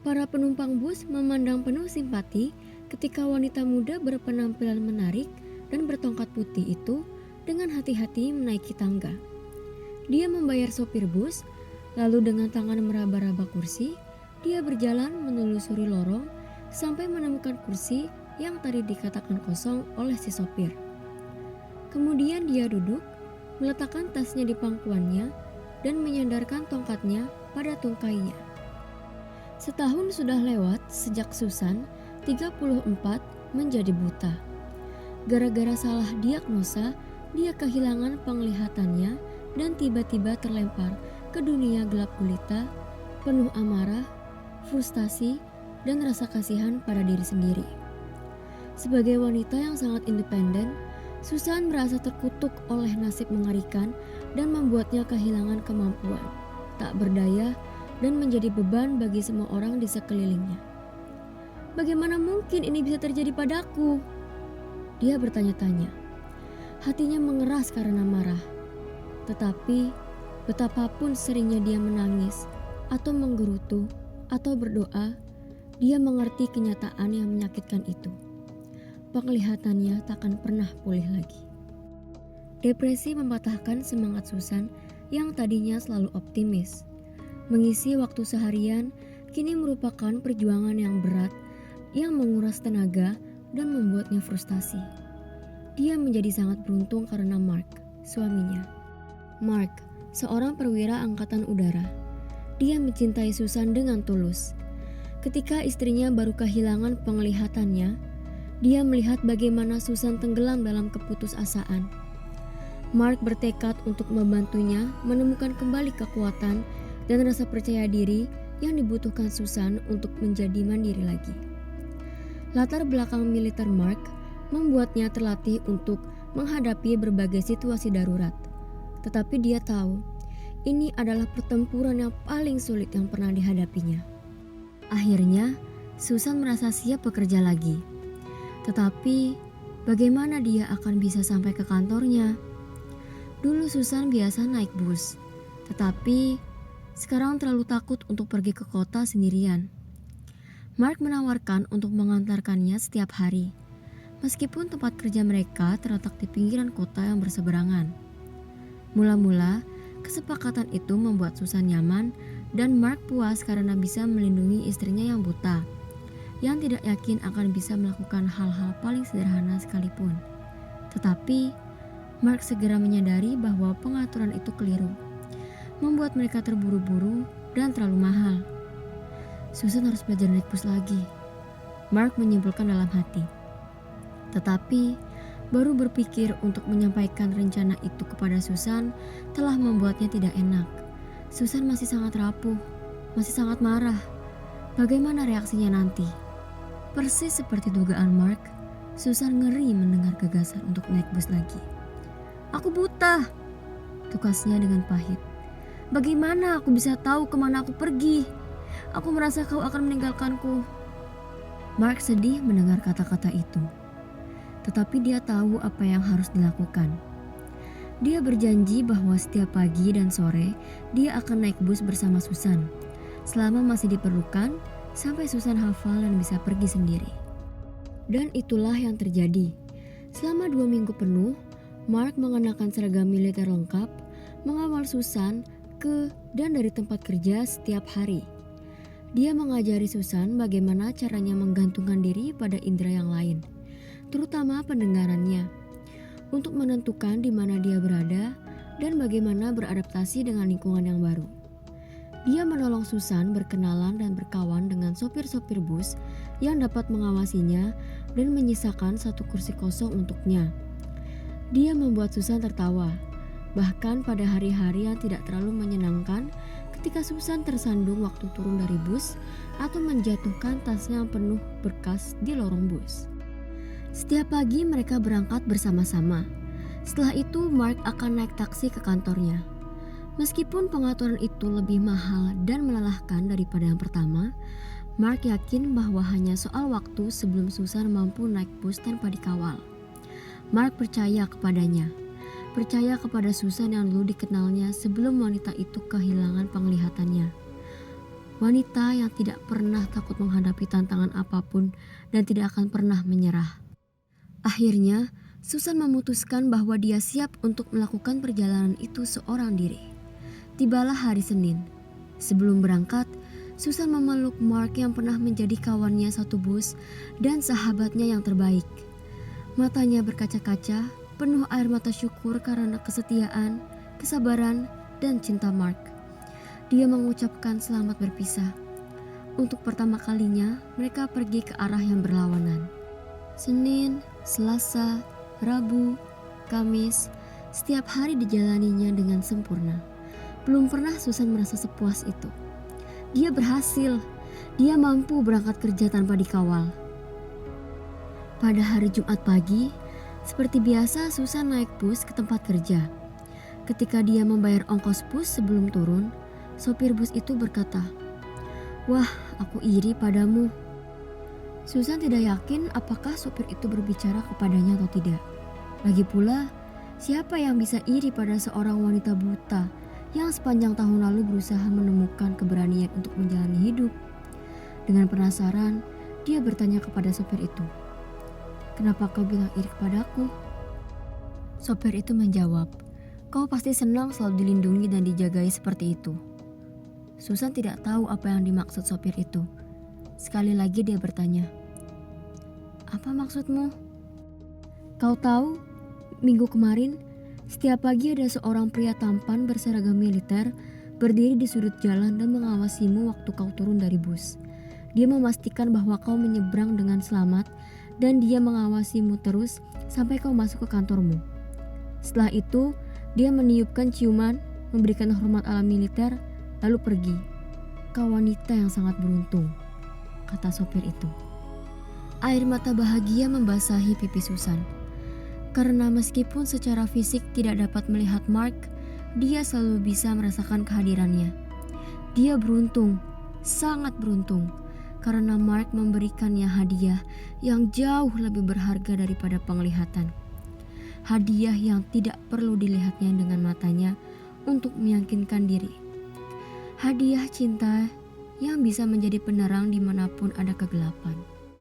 Para penumpang bus memandang penuh simpati ketika wanita muda berpenampilan menarik dan bertongkat putih itu dengan hati-hati menaiki tangga. Dia membayar sopir bus, lalu dengan tangan meraba-raba kursi, dia berjalan menelusuri lorong sampai menemukan kursi yang tadi dikatakan kosong oleh si sopir. Kemudian dia duduk, meletakkan tasnya di pangkuannya, dan menyandarkan tongkatnya pada tungkainya. Setahun sudah lewat sejak Susan, 34, menjadi buta. Gara-gara salah diagnosa, dia kehilangan penglihatannya dan tiba-tiba terlempar ke dunia gelap gulita, penuh amarah, frustasi, dan rasa kasihan pada diri sendiri. Sebagai wanita yang sangat independen, Susan merasa terkutuk oleh nasib mengerikan dan membuatnya kehilangan kemampuan, tak berdaya, dan menjadi beban bagi semua orang di sekelilingnya. Bagaimana mungkin ini bisa terjadi padaku? Dia bertanya-tanya. Hatinya mengeras karena marah. Tetapi betapapun seringnya dia menangis atau menggerutu atau berdoa, dia mengerti kenyataan yang menyakitkan itu. Penglihatannya takkan pernah pulih lagi. Depresi mematahkan semangat Susan yang tadinya selalu optimis. Mengisi waktu seharian kini merupakan perjuangan yang berat yang menguras tenaga dan membuatnya frustasi. Dia menjadi sangat beruntung karena Mark, suaminya. Mark, seorang perwira angkatan udara. Dia mencintai Susan dengan tulus. Ketika istrinya baru kehilangan penglihatannya, dia melihat bagaimana Susan tenggelam dalam keputusasaan. Mark bertekad untuk membantunya menemukan kembali kekuatan dan rasa percaya diri yang dibutuhkan Susan untuk menjadi mandiri lagi. Latar belakang militer Mark membuatnya terlatih untuk menghadapi berbagai situasi darurat. Tetapi dia tahu, ini adalah pertempuran yang paling sulit yang pernah dihadapinya. Akhirnya, Susan merasa siap bekerja lagi. Tetapi, bagaimana dia akan bisa sampai ke kantornya? Dulu Susan biasa naik bus, tetapi sekarang terlalu takut untuk pergi ke kota sendirian. Mark menawarkan untuk mengantarkannya setiap hari, meskipun tempat kerja mereka terletak di pinggiran kota yang berseberangan. Mula-mula, kesepakatan itu membuat Susan nyaman dan Mark puas karena bisa melindungi istrinya yang buta, yang tidak yakin akan bisa melakukan hal-hal paling sederhana sekalipun. Tetapi, Mark segera menyadari bahwa pengaturan itu keliru, membuat mereka terburu-buru dan terlalu mahal. Susan harus belajar naik bus lagi, Mark menyimpulkan dalam hati. Tetapi, baru berpikir untuk menyampaikan rencana itu kepada Susan telah membuatnya tidak enak. Susan masih sangat rapuh, masih sangat marah. Bagaimana reaksinya nanti? Persis seperti dugaan Mark, Susan ngeri mendengar gagasan untuk naik bus lagi. "Aku buta," tukasnya dengan pahit. "Bagaimana aku bisa tahu kemana aku pergi? Aku merasa kau akan meninggalkanku." Mark sedih mendengar kata-kata itu. Tetapi dia tahu apa yang harus dilakukan. Dia berjanji bahwa setiap pagi dan sore dia akan naik bus bersama Susan, selama masih diperlukan, sampai Susan hafal dan bisa pergi sendiri. Dan itulah yang terjadi. Selama 2 minggu penuh, Mark mengenakan seragam militer lengkap, mengawal Susan ke dan dari tempat kerja setiap hari. Dia mengajari Susan bagaimana caranya menggantungkan diri pada indera yang lain, terutama pendengarannya, untuk menentukan di mana dia berada dan bagaimana beradaptasi dengan lingkungan yang baru. Dia menolong Susan berkenalan dan berkawan dengan sopir-sopir bus yang dapat mengawasinya dan menyisakan satu kursi kosong untuknya. Dia membuat Susan tertawa, bahkan pada hari-hari yang tidak terlalu menyenangkan ketika Susan tersandung waktu turun dari bus atau menjatuhkan tasnya yang penuh berkas di lorong bus. Setiap pagi mereka berangkat bersama-sama. Setelah itu Mark akan naik taksi ke kantornya. Meskipun pengaturan itu lebih mahal dan melelahkan daripada yang pertama, Mark yakin bahwa hanya soal waktu sebelum Susan mampu naik bus tanpa dikawal. Mark percaya kepadanya, percaya kepada Susan yang dulu dikenalnya sebelum wanita itu kehilangan penglihatannya. wanita yang tidak pernah takut menghadapi tantangan apapun dan tidak akan pernah menyerah. Akhirnya, Susan memutuskan bahwa dia siap untuk melakukan perjalanan itu seorang diri. Tibalah hari Senin. Sebelum berangkat, Susan memeluk Mark yang pernah menjadi kawannya satu bus dan sahabatnya yang terbaik. Matanya berkaca-kaca, penuh air mata syukur karena kesetiaan, kesabaran, dan cinta Mark. Dia mengucapkan selamat berpisah. Untuk pertama kalinya, mereka pergi ke arah yang berlawanan. Senin, Selasa, Rabu, Kamis, setiap hari dijalaninya dengan sempurna. Belum pernah Susan merasa sepuas itu. Dia berhasil. Dia mampu berangkat kerja tanpa dikawal. Pada hari Jumat pagi, seperti biasa Susan naik bus ke tempat kerja. Ketika dia membayar ongkos bus sebelum turun, sopir bus itu berkata, "Wah, aku iri padamu." Susan tidak yakin apakah sopir itu berbicara kepadanya atau tidak. Lagi pula, siapa yang bisa iri pada seorang wanita buta yang sepanjang tahun lalu berusaha menemukan keberanian untuk menjalani hidup? Dengan penasaran, dia bertanya kepada sopir itu, "Kenapa kau bilang iri kepadaku?" Sopir itu menjawab, "Kau pasti senang selalu dilindungi dan dijagai seperti itu." Susan tidak tahu apa yang dimaksud sopir itu. Sekali lagi dia bertanya, "Apa maksudmu?" "Kau tahu, minggu kemarin, setiap pagi ada seorang pria tampan berseragam militer berdiri di sudut jalan dan mengawasimu waktu kau turun dari bus. Dia memastikan bahwa kau menyeberang dengan selamat dan dia mengawasimu terus sampai kau masuk ke kantormu. Setelah itu, dia meniupkan ciuman, memberikan hormat ala militer, lalu pergi. Kau wanita yang sangat beruntung," kata sopir itu. Air mata bahagia membasahi pipi Susan. Karena meskipun secara fisik tidak dapat melihat Mark, dia selalu bisa merasakan kehadirannya. Dia beruntung, sangat beruntung, karena Mark memberikannya hadiah yang jauh lebih berharga daripada penglihatan. Hadiah yang tidak perlu dilihatnya dengan matanya untuk meyakinkan diri. Hadiah cinta yang bisa menjadi penerang dimanapun ada kegelapan.